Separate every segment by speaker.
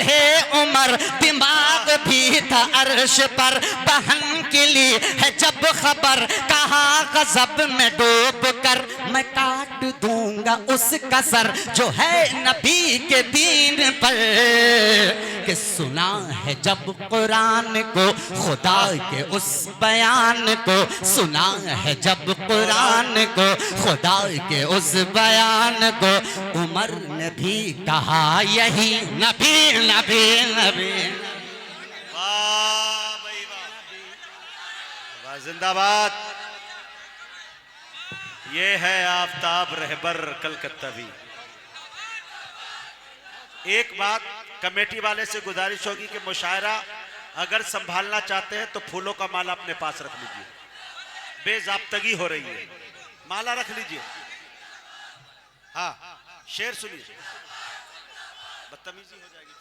Speaker 1: बढ़े उमर दिमाग भी था अर्श पर, बहन के लिए है जब खबर कहा गजब में डूब कर, मैं काट दूंगा उसका सर जो है नबी के दीन पर, कि सुना है जब कुरान को खुदा के उस बयान को, सुना है जब कुरान को खुदा के उस बयान को, उमर ने भी कहा यही नबी नबी नबी।
Speaker 2: वाह भाई वाह, वाह जिंदाबाद। ये है आफ्ताब रहबर कलकत्तावी। एक बात कमेटी वाले से गुजारिश होगी कि मुशायरा अगर संभालना चाहते हैं तो फूलों का माला अपने पास रख लीजिए, बेजाब्तगी हो रही है, माला रख लीजिए। हाँ शेर सुनिए, बदतमीजी हो जाएगी।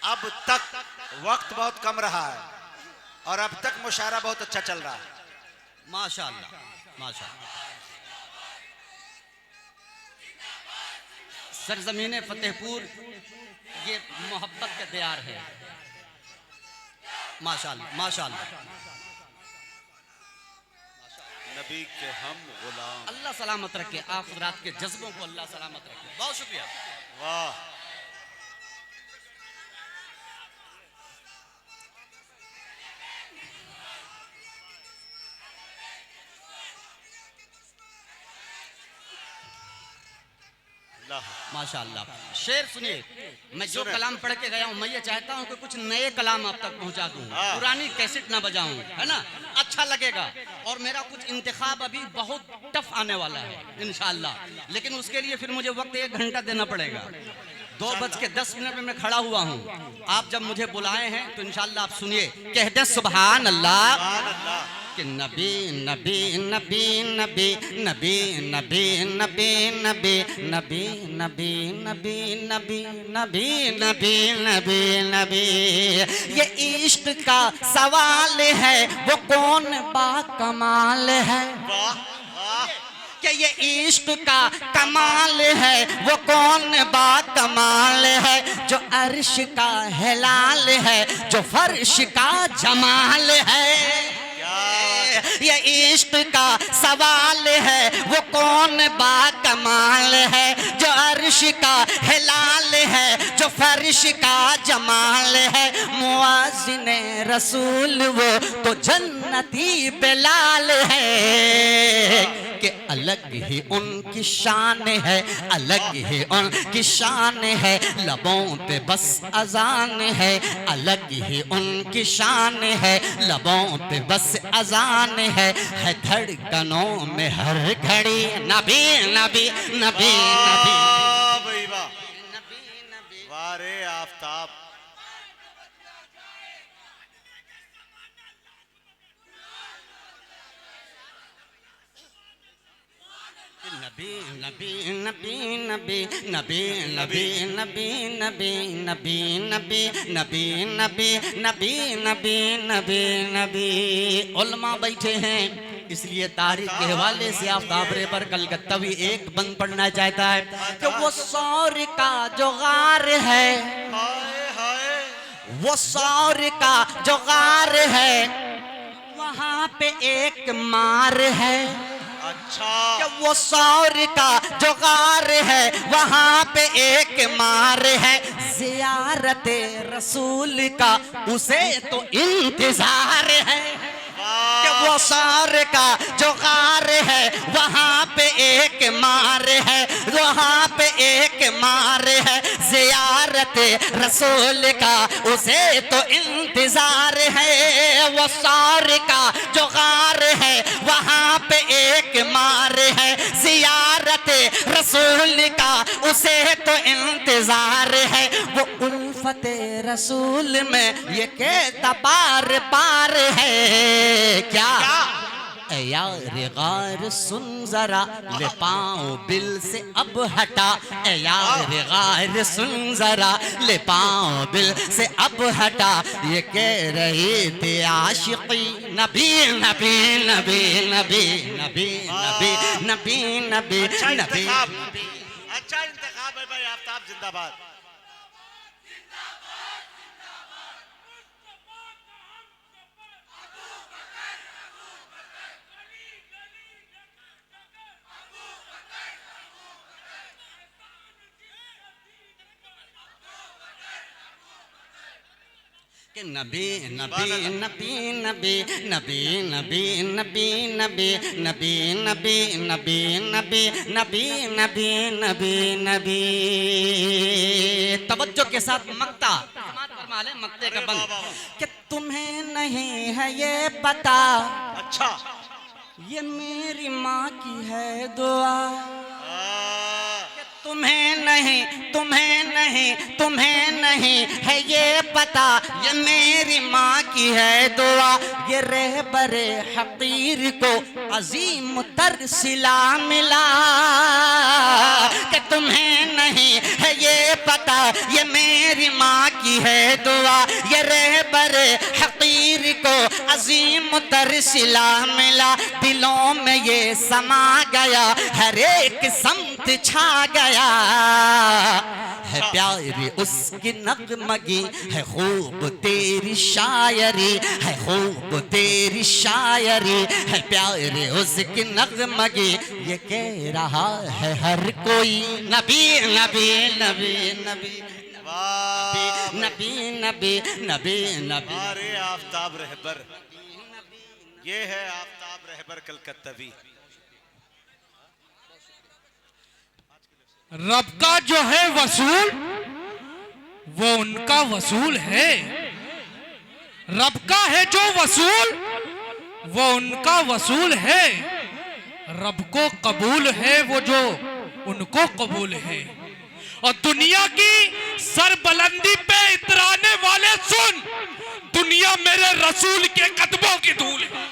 Speaker 2: अब तक वक्त बहुत कम रहा है और अब तक मुशायरा बहुत अच्छा चल रहा है।
Speaker 1: माशाअल्लाह माशाअल्लाह। सरजमीन फतेहपुर ये मोहब्बत का दियार है। माशाअल्लाह माशाअल्लाह।
Speaker 2: नबी के हम गुलाम।
Speaker 1: अल्लाह सलामत रखे आप रात के जज्बों को, अल्लाह सलामत रखे। बहुत शुक्रिया।
Speaker 2: वाह
Speaker 1: माशाअल्लाह। शेर सुनिए, मैं जो कलाम पढ़ के गया हूँ मैं ये चाहता हूँ कि कुछ नए कलाम आप तक पहुँचा दूँ, पुरानी कैसेट ना बजाऊँ, है ना, अच्छा लगेगा। और मेरा कुछ इंतखाब अभी बहुत टफ आने वाला है इंशाअल्लाह, लेकिन उसके लिए फिर मुझे वक्त 1 घंटा देना पड़ेगा। 2:10 में मैं खड़ा हुआ हूँ, आप जब मुझे बुलाए हैं तो इंशाअल्लाह आप सुनिए। कह दे सुभान अल्लाह कि नबी नबी नबी नबी नबी नबी नबी नबी नबी नबी नबी नबी नबी नबी नबी नबी। ये इश्क का सवाल है वो कौन बाकमाल है, कि ये इश्क का कमाल है वो कौन बाकमाल है, जो अर्श का हिलाल है जो फर्श का जमाल है। ये इश्क का सवाल है वो कौन बाकमाल है, जो अर्श का हिलाल है जो फर्श का जमाल है। मुआज़िने रसूल वो तो जन्नती बिलाल है, कि अलग ही उनकी शान है, अलग ही उनकी शान है। लबों पे बस अजान है, अलग ही उनकी शान है। लबों पे बस अजान है धड़कनों में हर घड़ी नबी नबी नबी नबी।
Speaker 2: वाह रे आफ्ताब।
Speaker 1: नबी नबी नबी नबी नबी नबी नबी नबी नबी नबी नबी नबी नबी नबी नबी नबी। उलमा बैठे हैं इसलिए तारीख के हवाले से आफ्ताब रहबर कलकत्तावी एक बंद पढ़ना चाहता है कि वो सौर का जो गार है, वो सौर का जो गार है वहाँ पे एक मार है।
Speaker 2: अच्छा,
Speaker 1: वो सौर का जो गार है वहाँ पे एक मार है। ज़ियारत रसूल का उसे तो इंतजार है, कि वो सौर का जो गार है वहाँ पे एक मार है, वहाँ पे एक मार है। ज़ियारत रसूल का उसे तो इंतजार है। वो सौर का जो गार है वहाँ पे एक मार है। ज़ियारत रसूल का उसे तो इंतजार है। वो उल्फत रसूल में ये कहता पार पार है। क्या यार गार सुन जरा ले पाऊं बिल से अब हटा, यार गार सुन जरा ले पाऊं बिल से अब हटा। ये कह रही थी आशिकी नबी नबी नबी नबी नबी नबी नबी नबी
Speaker 2: अच्छा
Speaker 1: नबी।
Speaker 2: इंतखाब है भाई आफ्ताब जिंदाबाद।
Speaker 1: कि नबी नबी नबी नबी नबी नबी नबी नबी नबी नबी नबी नबी नबी नबी नबी नबी। तवज्जो के साथ मक्ता फरमा ले, मक्ते का बंद कि तुम्हें नहीं है ये पता,
Speaker 2: अच्छा
Speaker 1: ये मेरी माँ की है दुआ। तुम्हें नहीं है ये पता, ये मेरी माँ की है दुआ। ये रहबरे हकीर को अजीम तर सिला मिला। कि तुम्हें नहीं है ये पता, ये मेरी माँ की है दुआ। ये रहबरे हकीर को अजीम तर सिला मिला। दिलों में ये समा गया, हर एक समत छा गया। है प्यारी उसकी नगमगी, है खूब तेरी शायरी, है खूब तेरी शायरी। है प्यारी उसकी नगमगी, ये कह रहा है हर कोई नबी नबी नबी नबी नबी नबी नबी नबी।
Speaker 2: अरे आफ्ताब रहबर, ये है आफ्ताब रहबर कलकत्तवी।
Speaker 3: रब का जो है वसूल वो उनका वसूल है। रब का है जो वसूल वो उनका वसूल है। रब को कबूल है वो जो उनको कबूल है। और दुनिया की सरबलंदी पे इतराने वाले सुन, दुनिया मेरे रसूल के कदमों की धूल है।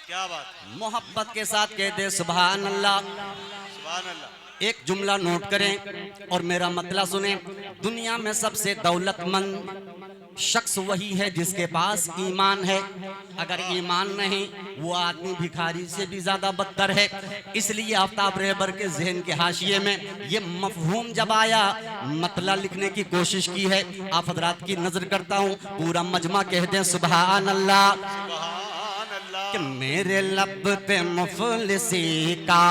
Speaker 2: क्या बात,
Speaker 1: मोहब्बत के साथ कह दे सुभान अल्लाह।
Speaker 2: सुभान अल्लाह।
Speaker 1: एक जुमला नोट करें और मेरा मतलब सुने। दुनिया में सबसे दौलतमंद शख्स वही है जिसके पास ईमान है। अगर ईमान नहीं, वो आदमी भिखारी से भी ज्यादा बदतर है। इसलिए आफ्ताब रहबर के जहन के हाशिए में ये मफहूम जब आया, मतलब लिखने की कोशिश की है। आप हजरात की नजर करता हूँ, पूरा मजमा कह दें सुभान अल्लाह। कि मेरे लब पे मुफलिसी का,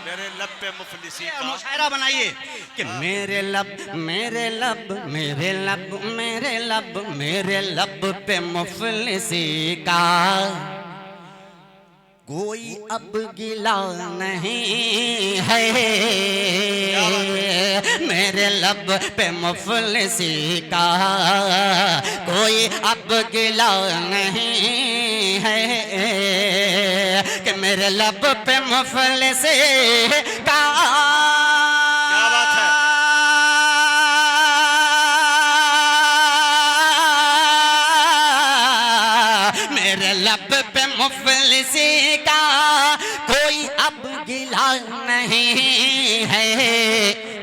Speaker 2: मेरे लब पे मुफलिसी का
Speaker 1: मुशायरा बनाइए कि मेरे लब मेरे लब मेरे लब मेरे लब मेरे लब पे मुफलिसी का कोई अब गिला नहीं है। मेरे लब पे मुफलिसी का कोई अब गिला नहीं है। कि मेरे लब पे मुफलिसी का,
Speaker 2: क्या बात है।
Speaker 1: मेरे लब पे मुफलिसी का कोई अब गिला नहीं है।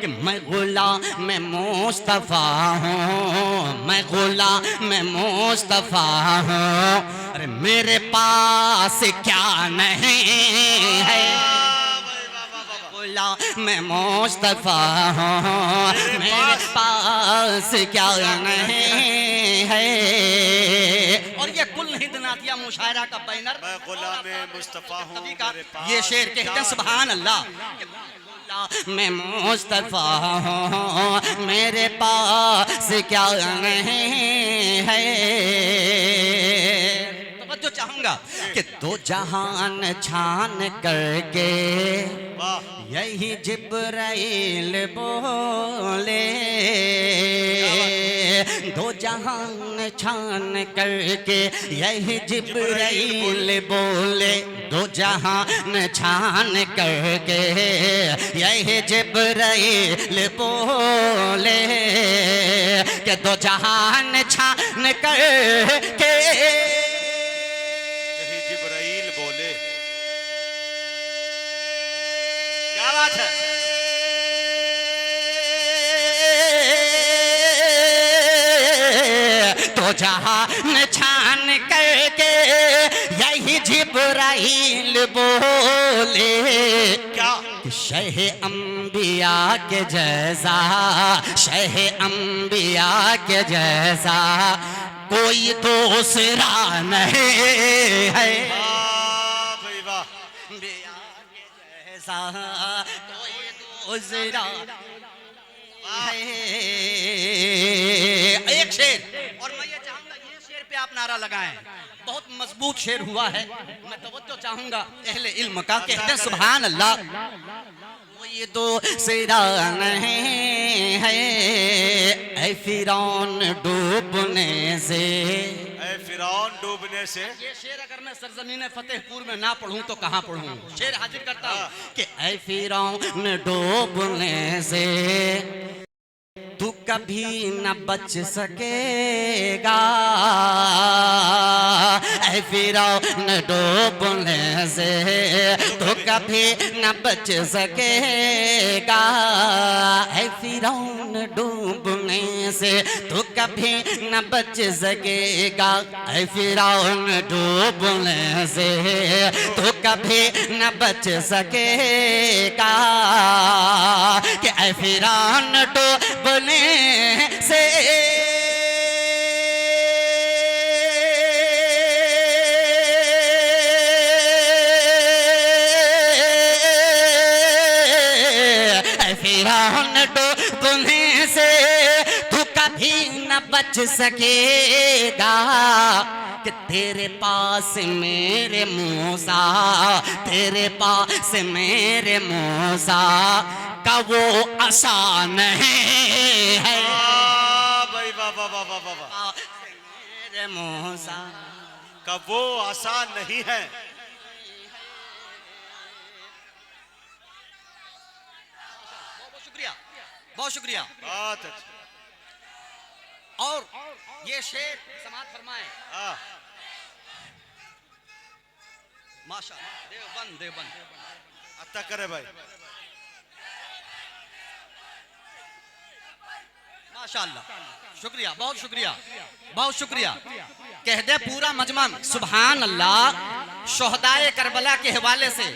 Speaker 1: कि मैं गुलाम मैं मुस्तफ़ा हूँ, मैं गुलाम मैं मुस्तफ़ा हूँ। अरे मेरे पास क्या नहीं है। मैं मुस्तफ़ा हूँ, मेरे पास क्या नहीं है। और ये कुल हिंद नातिया मुशायरा का बैनर,
Speaker 2: मैं गुलाम मुस्तफ़ा हूँ,
Speaker 1: कभी का
Speaker 2: मेरे पास
Speaker 1: ये शेर कहते हैं सुभान अल्लाह। मैं मुस्तफ़ा हूँ, मेरे पास क्या नहीं है। तो चाहूंगा कि दो जहान छान करके यही जिब्राइल बोले। दो जहान छान करके यही जिब्राइल बोले। दो जहान छान करके यही जिब्राइल बोले। कि दो जहान छान करके
Speaker 2: जिब्राइल बोले। क्या बात है।
Speaker 1: तो जहान छान करके यही जिब्राइल बोले।
Speaker 2: क्या
Speaker 1: शह अंबिया के जैसा, शह अंबिया के जैसा कोई दूसरा नहीं है।
Speaker 2: भाई वाह।
Speaker 1: अंबिया के जैसा कोई दूसरा है। आप नारा लगाएं। बहुत मजबूत शेर हुआ है, मैं तवज्जो चाहूंगा अहले इल्म का। कहते हैं सुभान अल्लाह, वो ये तो सिरा नहीं है ऐ फिरौन डूबने से।
Speaker 2: ऐ फिरौन डूबने से।
Speaker 1: ये शेर अगर मैं सरजमीन फतेहपुर में ना पढ़ूं तो कहां पढ़ूं? शेर हाजिर करता हूं कि ऐ फिरौन डूबने से तू कभी न बच सकेगा, ऐ फिरौन डूबने से तू कभी न बच सकेगा, ऐ फिरौन डूबने से तू कभी न बच सकेगा, ऐ फिरौन डूबने से तू कभी न बच सकेगा, कि ऐ फिरौन डूबने से फिरौन डूबने से तू कभी न बच सकेगा, कि तेरे पास मेरे मूसा, तेरे पास मेरे मूसा का वो आसान है
Speaker 2: भाई वाह वाह वाह वाह वाह वाह।
Speaker 1: मेरे मूसा
Speaker 2: का वो आसान नहीं है।
Speaker 1: बहुत शुक्रिया, बहुत शुक्रिया।
Speaker 2: बहुत अच्छा।
Speaker 1: और ये शेर समाज फरमाए। माशाअल्लाह, देवबंद देवबंद
Speaker 2: अत्ता करे भाई।
Speaker 1: माशाअल्लाह, शुक्रिया, बहुत शुक्रिया, बहुत शुक्रिया। कह दे पूरा मजमा सुभान अल्लाह। शोहदाए करबला के हवाले से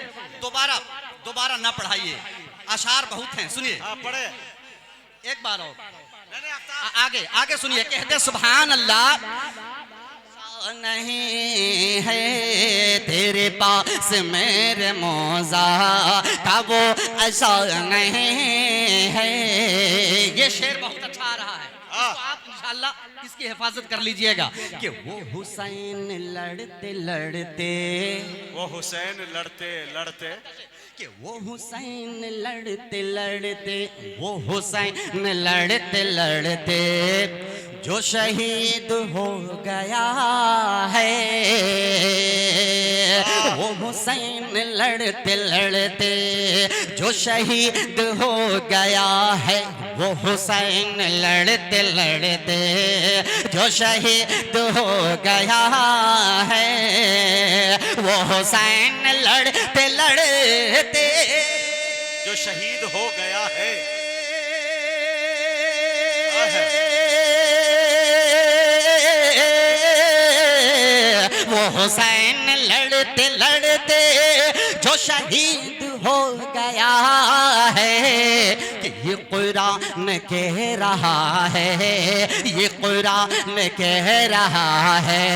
Speaker 1: दोबारा दोबारा ना पढ़ाइए, अशार बहुत हैं, सुनिए।
Speaker 2: पढ़े
Speaker 1: एक बार और आगे आगे सुनिए। कह दे सुभान अल्लाह। नहीं है तेरे पास मेरे मौजा का वो ऐसा नहीं है। ये शेर बहुत अच्छा आ रहा है, इसको आप इंशाअल्लाह इसकी हिफाजत कर लीजिएगा। कि वो हुसैन लड़ते लड़ते,
Speaker 2: वो हुसैन लड़ते लड़ते,
Speaker 1: कि वो हुसैन लड़ते लड़ते, वो हुसैन लड़ते लड़ते जो शहीद हो गया है, वो हुसैन लड़ते लड़ते जो शहीद हो गया है, वो हुसैन लड़ते लड़ते जो शहीद हो गया है, वो हुसैन लड़ते लड़ते
Speaker 2: जो शहीद हो गया है।
Speaker 1: वो हुसैन लड़ते लड़ते जो शहीद हो गया है, कि ये कुरान कह रहा है, ये कुरान कह रहा है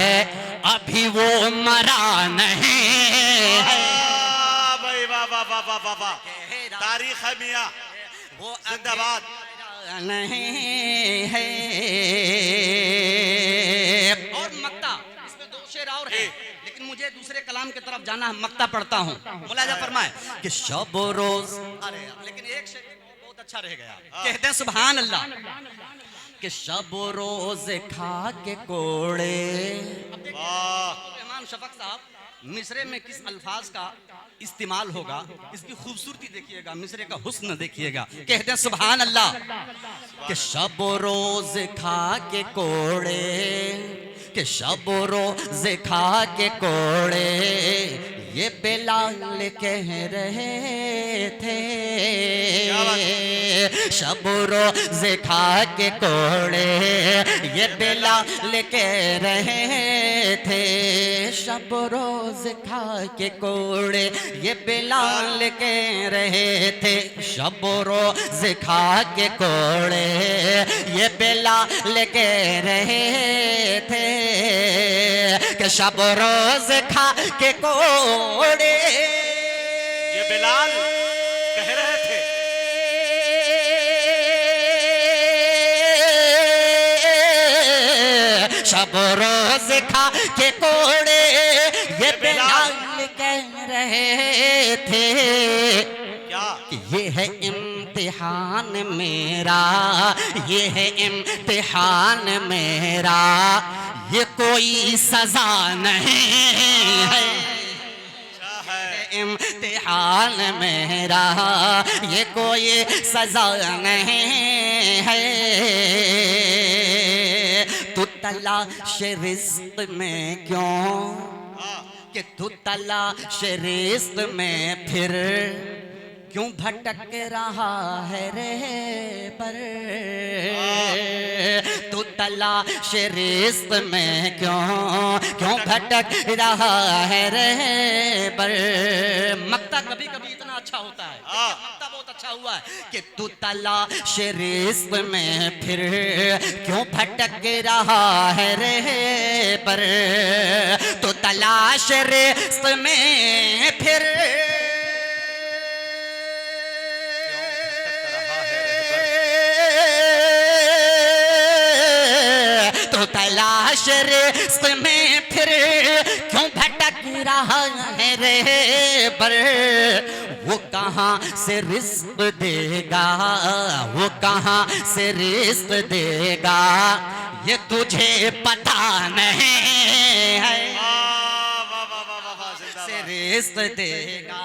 Speaker 1: अभी वो मरा नहीं है।
Speaker 2: भाई वाह वाह वाह वाह वाह वाह। तारीख है मियां,
Speaker 1: वो
Speaker 2: जिंदाबाद।
Speaker 1: नहीं है। और मक्ता, इसमें दो शेर और है, लेकिन मुझे दूसरे कलाम की तरफ जाना है। मक्ता पढ़ता हूँ, मुलाजा फरमाए कि शब रोज। अरे लेकिन एक शेर बहुत अच्छा रह गया। कहते हैं सुभान अल्लाह कि शब रोज खा के कोड़े। रहमान शफक साहब, मिसरे में किस अल्फाज का इस्तेमाल होगा, इसकी खूबसूरती देखिएगा, मिसरे का हुस्न देखिएगा। कहते हैं सुभान अल्लाह कि शब रोज खा के कोड़े, कि शब रोज खा के कोड़े ये बिलाल कह रहे थे। शब रोज खा के कोड़े ये बिलाल कह रहे थे। शब रोज खा के कोड़े ये बिलाल कह रहे थे। शब रोज खा के कोड़े ये बिलाल कह रहे थे, कि शब रोज खा के कोड़े
Speaker 2: ये बिलाल कह रहे थे।
Speaker 1: अब रोज खा के कोड़े ये बिलाल कह रहे थे
Speaker 2: क्या
Speaker 1: कि ये है इम्तिहान मेरा, ये है इम्तिहान मेरा, ये कोई सजा नहीं है। इम्तिहान मेरा ये कोई सजा नहीं है। तू तलाश रिज़्क़ में क्यों कि तू तलाश रिज़्क़ में फिर क्यों भटक रहा है रे पर। तू तलाश रिज़्क़ में क्यों भटक रहा है रे पर। मक्ता कभी कभी इतना अच्छा होता है, मक्ता बहुत अच्छा हुआ है कि तू तलाश रिज़्क़ में फिर क्यों भटक रहा है रे पर। तू तलाश रिज़्क़ में फिर तलाश रिज़्क़ में फिर क्यों भटक रहा है रे पर। वो कहाँ से रिज़्क़ देगा, वो कहाँ से रिज़्क़ देगा ये तुझे पता नहीं है। से रिज़्क़ देगा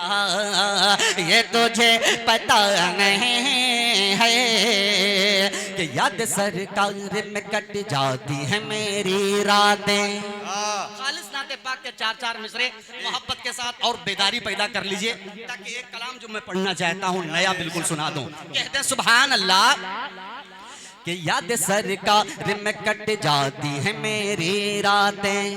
Speaker 1: ये तुझे पता नहीं है कि याद सरकार में कट जाती है मेरी रातें। खालिस नाते पाक के 4-4 मिसरे मोहब्बत के साथ और बेदारी पैदा कर लीजिए ताकि एक कलाम जो मैं पढ़ना चाहता हूँ नया बिल्कुल सुना दूं। कहते हैं सुभान अल्लाह कि याद सरकार में कट जाती है मेरी रातें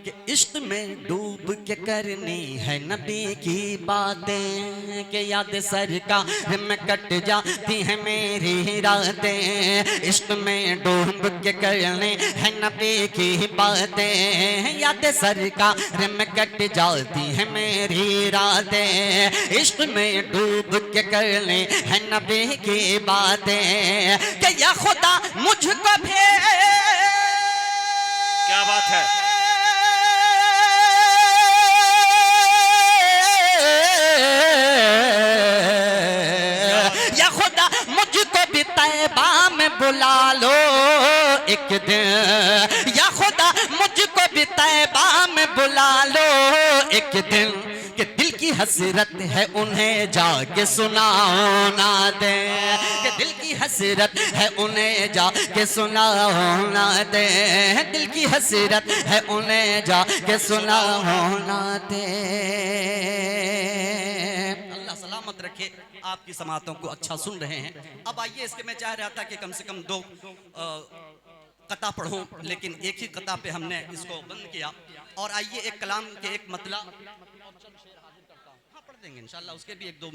Speaker 1: कि इश्क में डूब के करनी है नबी की बातें। कि याद सरकार में कट जाती है मेरी रातें, इश्क में डूब के करनी है नबी की बातें। याद सरकार में कट जाती है मेरी रातें, इश्क में डूब के करनी है नबी की बातें। कि या खुदा मुझको भी
Speaker 2: क्या बात है।
Speaker 1: या खुदा मुझको भी तैबा में बुला लो एक दिन। या खुदा मुझको भी तैबा में बुला लो एक दिन कि दिल की हसरत है उन्हें जाके सुनाओ ना दे। कि दिल की हसरत है उन्हें जाके सुनाओ ना दे। दिल की हसरत है उन्हें जाके सुनाओ ना दे। अल्लाह सलामत रखे आपकी समातों को अच्छा सुन रहे हैं। अब आइए इसके मैं चाह रहा था कि कम से कम 2 कता पढ़ूं लेकिन एक ही कता पे हमने इसको बंद किया। और आइए एक कलाम के एक मतला पढ़ देंगे इंशाल्लाह, उसके भी 1-2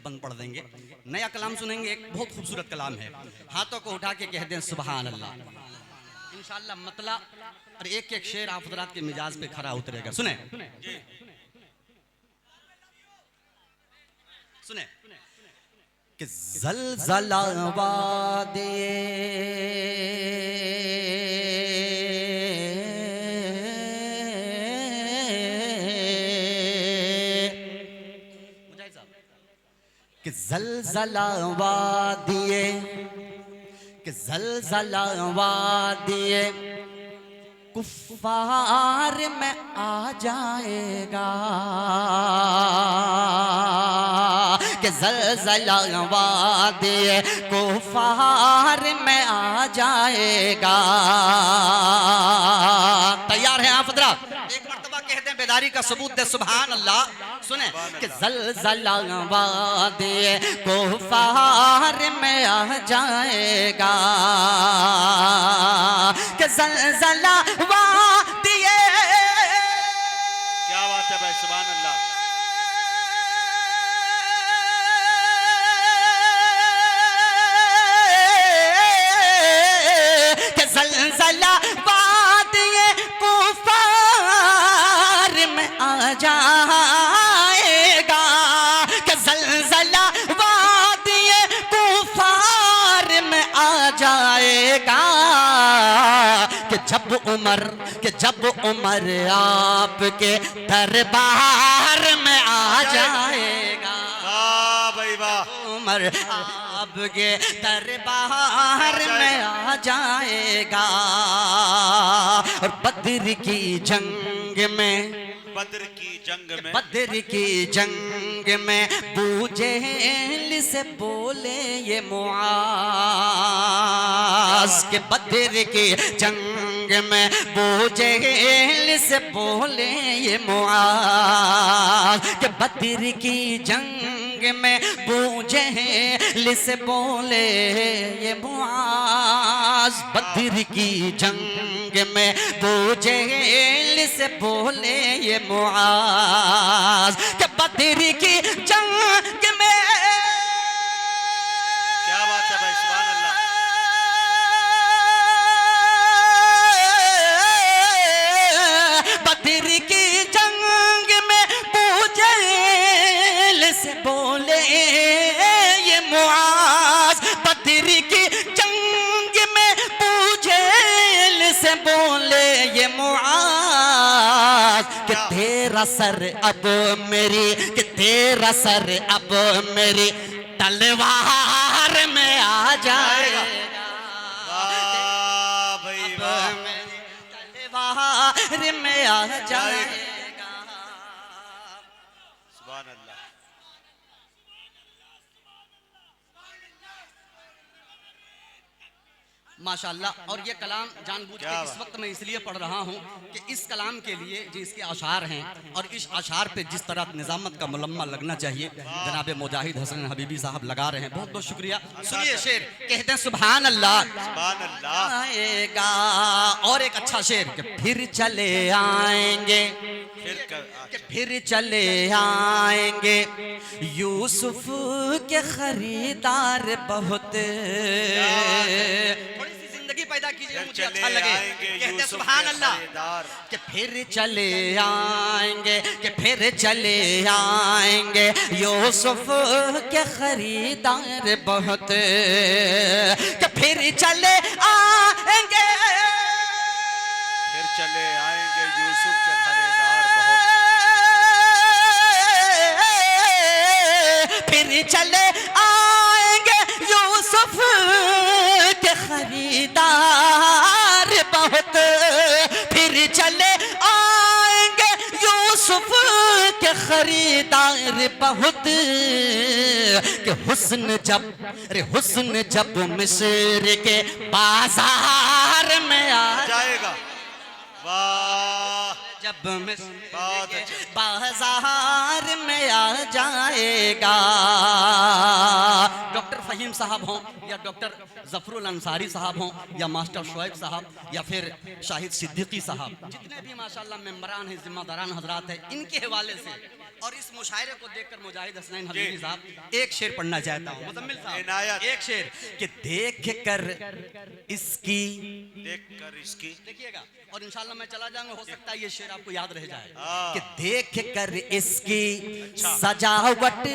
Speaker 1: बंद पढ़ देंगे। नया कलाम सुनेंगे, एक बहुत खूबसूरत कलाम है। हाथों को उठा के कह दें सुभान अल्लाह इंशाल्लाह। मतला और एक शेर आप हज़रात के मिजाज पे खरा उतरेगा। सुने सुने कि ज़लज़ला वादे कि ज़लज़ला वादिए कि ज़लज़ला वादिए कुफ़ार में आ जाएगा। कि ज़लज़ला वादिए कुफ़ार में आ जाएगा। तैयार हैं आप हज़रात? एक मर्तबा कहते हैं बेदारी का सबूत दे सुभान अल्लाह। सुने कि ज़लज़ला वादिए कुफ़ार में आ जाएगा। कि ज़लज़ला वादिए
Speaker 2: क्या बात है भाई सुभान अल्लाह।
Speaker 1: कि ज़लज़ला वादिए कुफ़ार में आ जाएगा। कि ज़लज़ला वादिए कुफ़ार में आ जाएगा। कि जब उमर आपके दरबार में आ जाएगा,
Speaker 2: वाह भाई वाह,
Speaker 1: उमर आपके दरबार में आ जाएगा। और बद्र की जंग में,
Speaker 2: बद्र की जंग में,
Speaker 1: बद्र की जंग में बूजेल से बोले ये मुआज, के बद्र की जंग में बूजेल से बोले ये मुआज, के बद्र की जंग में बूजेल से बोले ये मुआज, बद्र की जंग में बूजेल से बोले ये मुआज, के बद्र की जंग में।
Speaker 2: क्या बात है भाई, सुभान अल्लाह।
Speaker 1: बद्र की जंग में बूजेल से बोले ये मुआज, बद्र की जंग में बूजेल से बोले ये मुआज, कि तेरा सर अब मेरी, कि तेरा सर अब मेरी तलवार में आ जाएगा,
Speaker 2: वाह भाई वाह,
Speaker 1: तलवार में आ जाएगा।
Speaker 2: सुभान अल्लाह।
Speaker 1: माशाअल्लाह। और ये कलाम जानबूझ के इस वक्त मैं इसलिए पढ़ रहा हूँ कि इस कलाम के लिए जो इसके अशार हैं और इस अशार पे जिस तरह निज़ामत का मुलम्मा लगना चाहिए, जनाब मुजाहिद हसन हबीबी साहब लगा रहे हैं, बहुत बहुत शुक्रिया। सुनिए शेर, कहते हैं सुभान अल्लाह,
Speaker 2: सुभान अल्लाह।
Speaker 1: आएगा। और एक अच्छा शेर, कि फिर चले आएंगे, कि फिर चले आएंगे यूसुफ के खरीदार बहुत, थोड़ी सी जिंदगी पैदा कीजिए, मुझे अच्छा लगे। कहते हैं सुभान अल्लाह, कि फिर चले आएंगे, कि फिर चले आएंगे यूसुफ के खरीदार बहुत, कि फिर चले आएंगे,
Speaker 2: फिर चले आएंगे यूसुफ के खरीदार बहुत,
Speaker 1: फिर चले आएंगे यूसुफ के खरीदार बहुत, फिर चले आएंगे यूसुफ के खरीदार बहुत, कि हुस्न जब, रे हुस्न जब मिस्र के बाजार में आ
Speaker 2: जाएगा, वाह,
Speaker 1: जब मिस्र
Speaker 2: बहुत
Speaker 1: के
Speaker 2: अच्छे।
Speaker 1: बाजार में आ जाएगा। डॉक्टर फहीम साहब हों या डॉक्टर जफरुल अंसारी साहब हों या मास्टर शोएब साहब या फिर शाहिद सिद्दीकी साहब, जितने भी माशाल्लाह मेंबरान हैं, जिम्मेदारान हजरात हैं, इनके हवाले से और इस मुशायरे को देखकर मुजाहिद हसनैन हबीबी साहब एक शेर पढ़ना चाहता हूँ। मुजम्मिल साहब
Speaker 2: इनायत।
Speaker 1: एक शेर, कि देख कर इसकी,
Speaker 2: देख कर इसकी,
Speaker 1: देखिएगा और इंशाल्लाह मैं चला जाऊंगा, हो सकता है ये शेर आपको याद रह जाए,
Speaker 2: हाँ।
Speaker 1: कि देख कर इसकी सजावट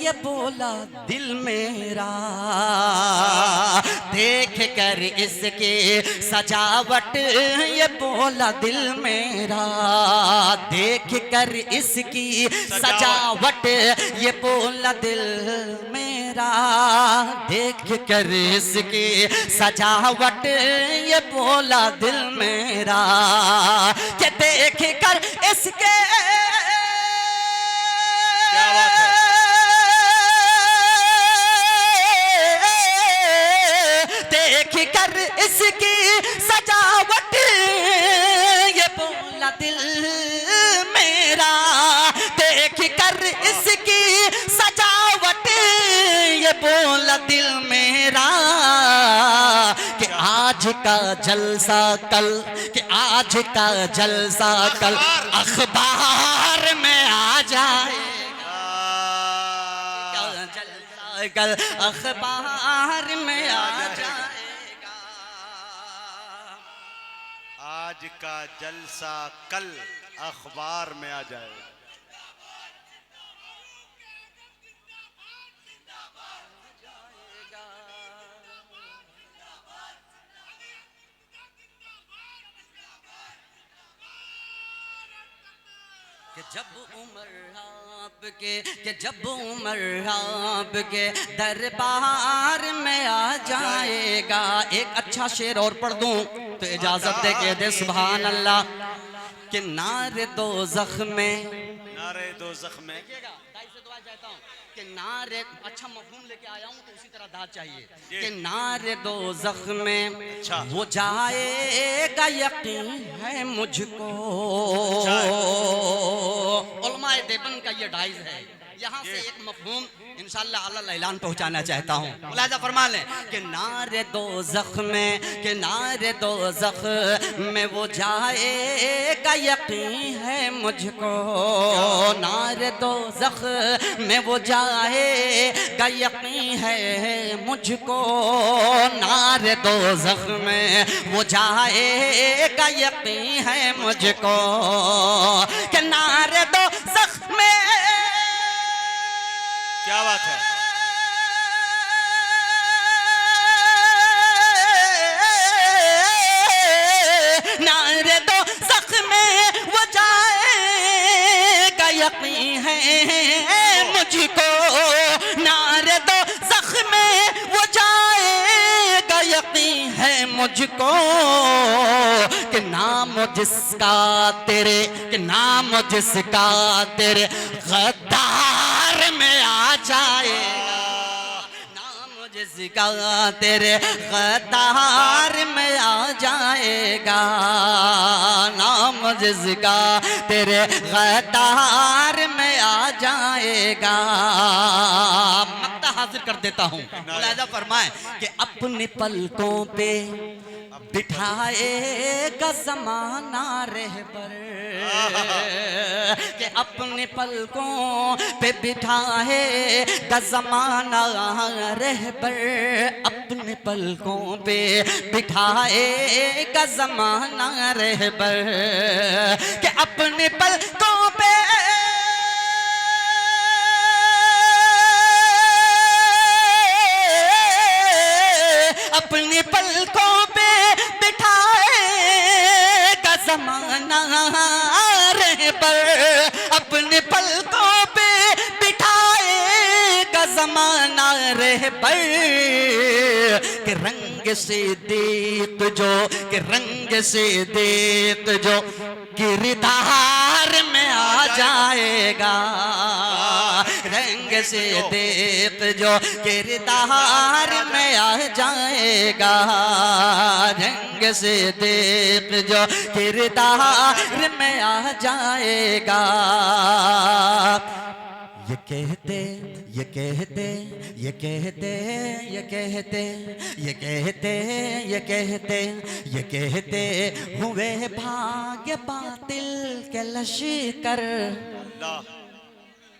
Speaker 1: ये बोला दिल मेरा, देख कर इसकी सजावट ये बोला दिल मेरा, देख कर इसकी सजावट ये बोला दिल मेरा, देख कर इसकी सजावट ये बोला दिल मेरा, कि देख कर इसके,
Speaker 2: क्या बात है,
Speaker 1: देख कर इसकी सजावट ये बोला दिल मेरा, देख कर इसकी सजावट ये बोला दिल मेरा, कि आज का जलसा कल, कि आज का जलसा कल अखबार में आ जाए, कल अखबार में आ जाएगा,
Speaker 2: आज का जलसा कल अखबार में आ जाएगा।
Speaker 1: जब उमर आपके दरबार में आ जाएगा। एक अच्छा शेर और पढ़ दूं तो इजाजत दे के दे सुभान अल्लाह। कि नारे दोज़ख में,
Speaker 2: नारे दोज़ख में,
Speaker 1: कि नारे, अच्छा मफ़हूम लेके आया हूँ तो उसी तरह दाद चाहिए। कि नारे दोज़ख में
Speaker 2: अच्छा।
Speaker 1: वो जाएगा यकीन है मुझको। उलमाए देवबंद का ये डाइज है। यहाँ से एक मफ़हूम इंशाअल्लाह अल्लाह ऐलान पहुँचाना चाहता हूँ। मुलाज़ा फरमा लें कि नारे दोज़ख में, कि नारे दोज़ख में वो जाएगा यकीन है मुझको। नारे दोज़ख में वो जाएगा यकीन है मुझको। नारे दोज़ख में वो जाएगा यकीन है मुझको। कि नारे दोज़ख में,
Speaker 2: क्या बात है,
Speaker 1: नारे दोज़ख में वो जाएगा यकीन है मुझको। नारे दोज़ख में वो जाएगा यकीन है मुझको। कि नाम जिसका तेरे, कि नाम जिसका तेरे गद्दार में आ जाएगा। नाम जिसका तेरे गद्दार में आ जाएगा। नाम जिसका तेरे गद्दार में आ जाएगा। मक्ता हाजिर कर देता हूँ। मुलाज़ा फरमाए कि अपनी पलकों पे बिठाएगा ज़माना रहबर। कि अपने पलकों पे बिठाएगा ज़माना रहबर। अपने पलकों पे बिठाएगा ज़माना रहबर। कि अपने पलकों पे अपने पलकों पे बिठाएगा ज़माना रहबर। अपने पलकों पे बिठाएगा ज़माना रहबर। कि रंग से देख जो, कि रंग से देख जो किरदार में आ जाएगा। रंग से देख जो किरदार में आ जाएगा। रंग से देख जो किरदार में आ जाएगा। ये कहते, ये कहते, ये कहते, ये कहते, ये कहते, ये कहते, ये कहते हुए भाग्य बातिल के लश्कर।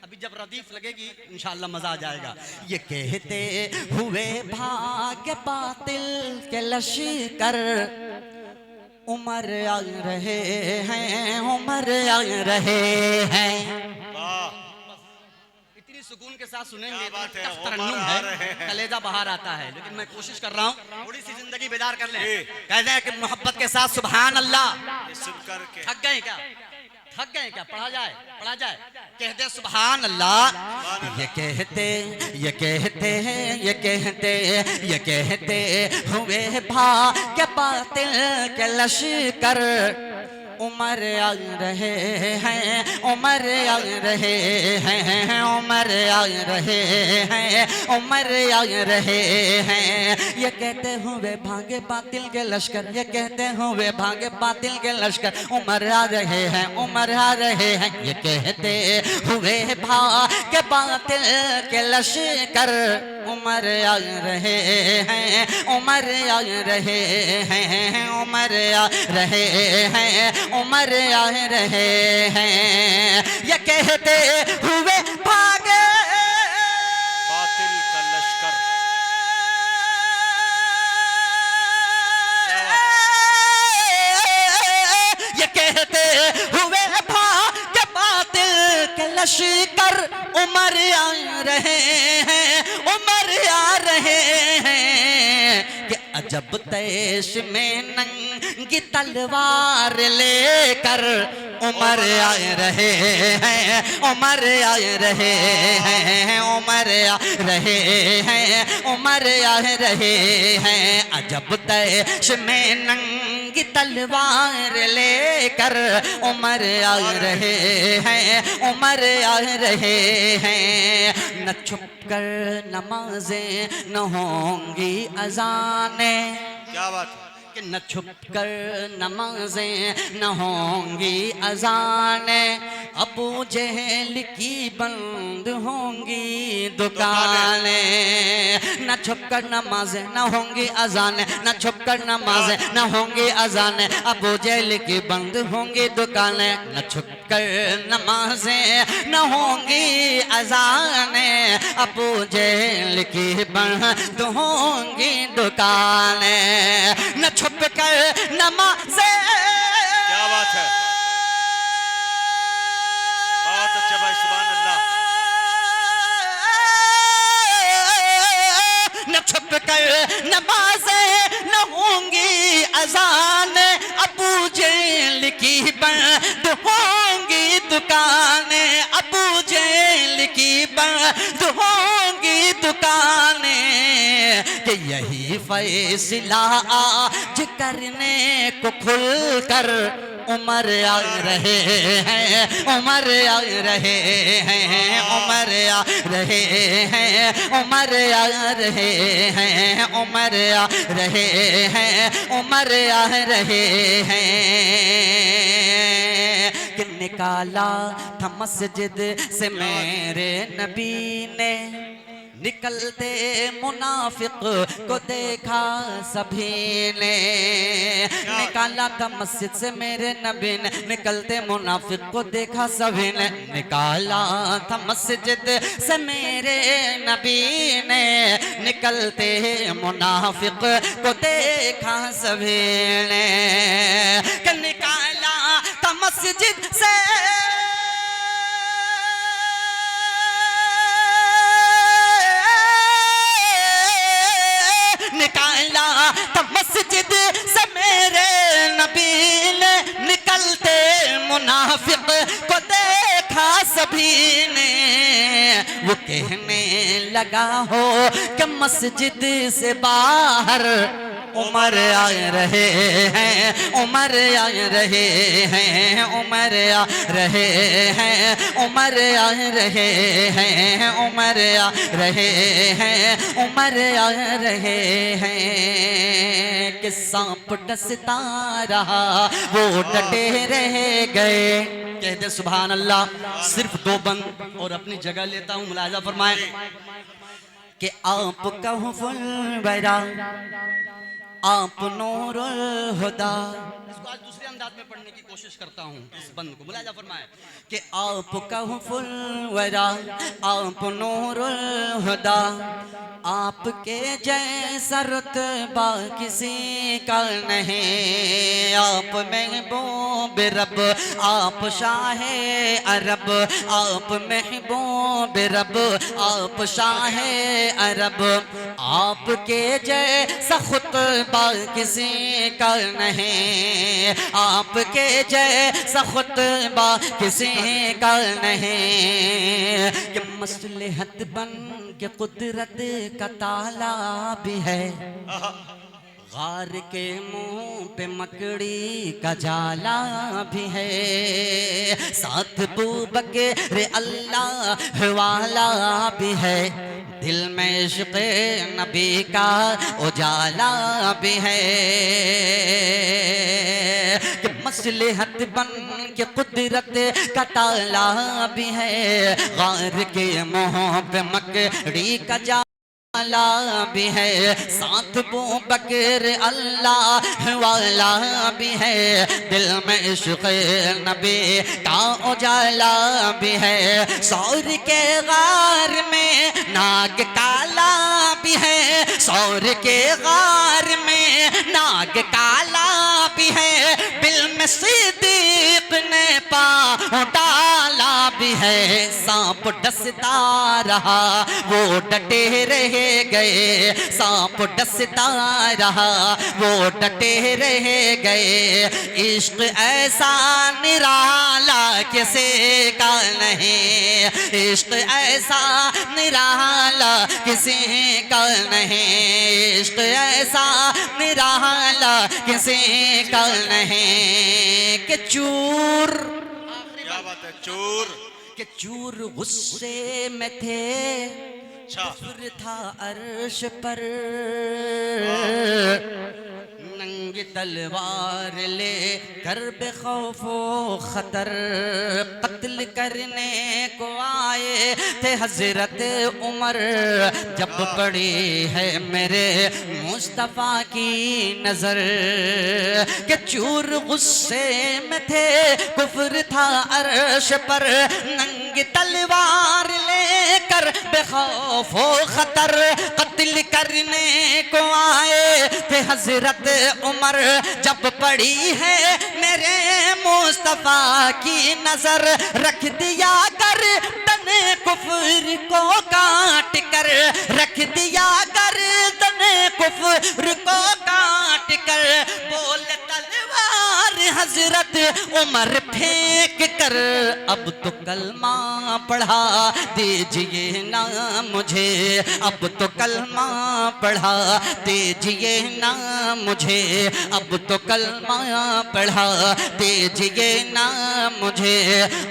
Speaker 1: अभी जब रदीफ लगेगी इंशाअल्लाह मजा आ जाएगा। ये कहते हुए भाग्य बातिल के लश्कर उमर आ रहे हैं, उमर आ रहे हैं। इतनी सुकून के साथ सुनेंगे तो तरन्नुम है, कलेजा बाहर आता है। लेकिन मैं कोशिश कर रहा हूँ थोड़ी सी जिंदगी बेदार कर लें। कहते हैं कि मोहब्बत के साथ सुभान अल्लाह।
Speaker 2: सुनकर के
Speaker 1: थक गए क्या, थक गए क्या? पढ़ा जाए, पढ़ा जाए। कहते सुभान अल्लाह। ये कहते, ये कहते हैं, ये कहते, ये कहते हुए भाग्य बातिल के लश्कर उमर आ रहे हैं, उमर आ रहे हैं, उमर आ रहे हैं, उमर आ रहे हैं। ये कहते हुए भागे बातिल के लश्कर, ये कहते हुए भागे बातिल के लश्कर उमर आ रहे हैं, उमर आ रहे हैं। ये कहते हुए भागे बातिल के लश्कर उमर आ रहे हैं, उमर आ रहे हैं, उमर आ रहे हैं, उमर आ रहे हैं। ये कहते हुए भागे
Speaker 2: बातिल का लश्कर।
Speaker 1: ये कहते हुए भागे बातिल के लश्कर उमर आ रहे हैं, उमर आ रहे हैं। कि अजब तैश में नंगी तलवार लेकर उमर आ रहे हैं, उमर आ रहे हैं, उमर आ रहे हैं, उमर आ रहे हैं। अजब तैश में नंगी तलवार लेकर उमर आ रहे हैं, उमर आ रहे हैं। न छुप कर नमाजें न होंगी अजानें,
Speaker 2: क्या बात है।
Speaker 1: कि न छुप कर नमाजें न होंगी अजानें, अबू जहल की बंद होंगी दुकानें। न छुप कर नमाजें न होंगी अजानें, न छुप कर नमाजें न होंगी अजानें, अबू जहल की बंद होंगी दुकानें। न छुप कर नमाजें न होंगी अजानें, अबू जहल की बंद होंगी दुकानें। न छुप कर नमाज़े,
Speaker 2: क्या बात है, बहुत अच्छा भाई, सुभान अल्लाह।
Speaker 1: न छुप कर नमाज़े न होंगी अजान, अबू जहल की बंद होंगी दुकानें, अबू जहल की बंद होंगी दुकानें। कि यही फैसला आज करने को खुलकर उमर आ रहे हैं, उमर आ रहे हैं, उमर आ रहे हैं, उमर आ रहे हैं, उमर आ रहे हैं, उमर आ रहे हैं। कि निकाला था मस्जिद से मेरे नबी ने, निकलते मुनाफिक को देखा सभी ने। निकाला था मस्जिद से मेरे नबी ने, निकलते मुनाफिक को देखा सभी ने। निकाला था मस्जिद से मेरे नबी ने, निकलते मुनाफिक को देखा सभी ने। कि निकाला था मस्जिद से निकाला था मस्जिद से मेरे नबी ने, निकलते मुनाफिक को देखा सभी ने। वो कहने लगा हो कि मस्जिद से बाहर उमर आ रहे हैं, उमर आ रहे हैं, उमर आ रहे हैं, उमर आ रहे हैं, उमर आ रहे हैं, उमर आ रहे हैं। कि सांप डसता रहा वो डटे रह गए। कहते सुभान अल्लाह। सिर्फ दो बंद और अपनी जगह लेता हूँ, मुलाजा फरमाए। कि आप कहूँ फुल बैरा, आप नूर हुदा। इसको आज दूसरे अंदाज में पढ़ने की कोशिश करता हूँ, इस बंद को मुलाजा फरमाए। कि आप कहूँ फुल वरा, आप नूर हुदा, आपके जैसा रुतबा किसी का नहीं। आप महबूब रब, आप शाहे अरब, आप महबूब रब, आप शाहे अरब, आपके जैसा खुतबा किसी का नहीं। आपके जैसा खुतबा किसी का नहीं। कि मसलहत बन के कुदरत का ताला भी है, गार के मुंह पे मकड़ी का जाला भी है, साथ बूबकर अल्लाह वाला भी है, दिल में इश्क़ नबी का उजाला भी है। कि मसलहत बन के कुदरत का ताला भी है, गार के मुंह पे मकड़ी का जाला भी है, साथ बूबकर अल्लाह वाला भी है, दिल में इश्क़ नबी का उजाला भी है। सौर के गार में नाग काला भी है, सौर के गार में नाग काला भी है, बिल में सिद्दीक ने पाँव डाला भी भी है सांप डसता रहा, वो डटे रह गए। सांप डसता रहा, वो डटे रह गए। इश्क ऐसा निराला किसी का नहीं, इश्क ऐसा निराला किसी का नहीं, इश्क ऐसा निराला किसी का नहीं। कि चूर,
Speaker 2: क्या बात है, चूर।
Speaker 1: कि चूर गुस्से में थे,
Speaker 2: अच्छा।
Speaker 1: कुफ्र था अर्श पर, नंगी तलवार ले कर बेखौफो खतर कत्ल करने को आए थे हजरत उमर। जब पड़ी है मेरे मुस्तफा की नजर, के चूर गुस्से में थे, कुफ्र था अर्श पर, नंगी तलवार लेकर बेखौफो खतर कत्ल करने को आए थे हजरत उमर। जब पड़ी है मेरे मुस्तफा की नजर, रख दिया कर तने कुफ्र को काट कर, रख दिया कर तने कुफ्र को काट कर। बोल तलवार हजरत उमर फेंक कर, अब तो कलमा पढ़ा दीजिए ना मुझे, अब तो कलमा पढ़ा दीजिए ना मुझे, अब तो कलमा पढ़ा दीजिए ना मुझे।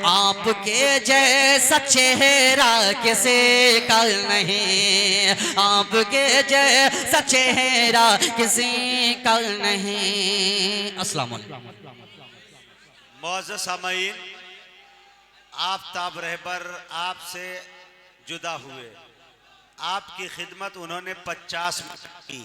Speaker 1: आपके जैसा चेहरा किसी का नहीं, आपके जैसा चेहरा किसी का नहीं। अस्सलाम वालेकुम।
Speaker 2: मौजूद सामईन, आफ्ताब रहबर आपसे जुदा हुए, आपकी खिदमत उन्होंने 50 मिनट की।